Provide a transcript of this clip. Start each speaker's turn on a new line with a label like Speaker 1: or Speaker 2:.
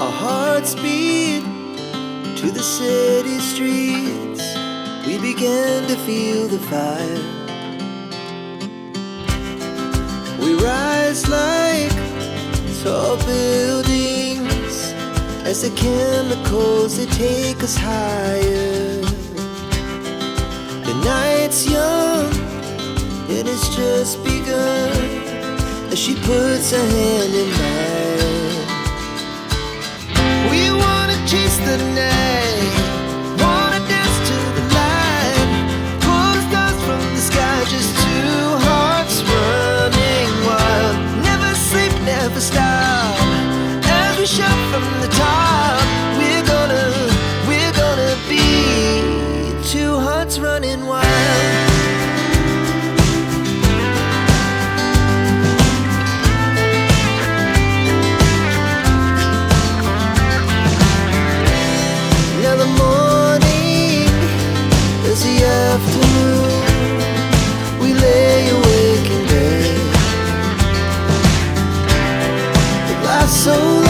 Speaker 1: Our hearts beat to the city streets. We began to feel the fire. We rise like tall buildings as the chemicals, they take us higher. The night's young, it has just begun, as she puts her hand in mine. We wanna chase the night, wanna dance to the light, pull the stars from the sky, just two hearts running wild. Never sleep, never stop, as we shout from the top. We're gonna be two hearts running wild. Now the morning is the afternoon. We lay awake in bed. It lasts so long.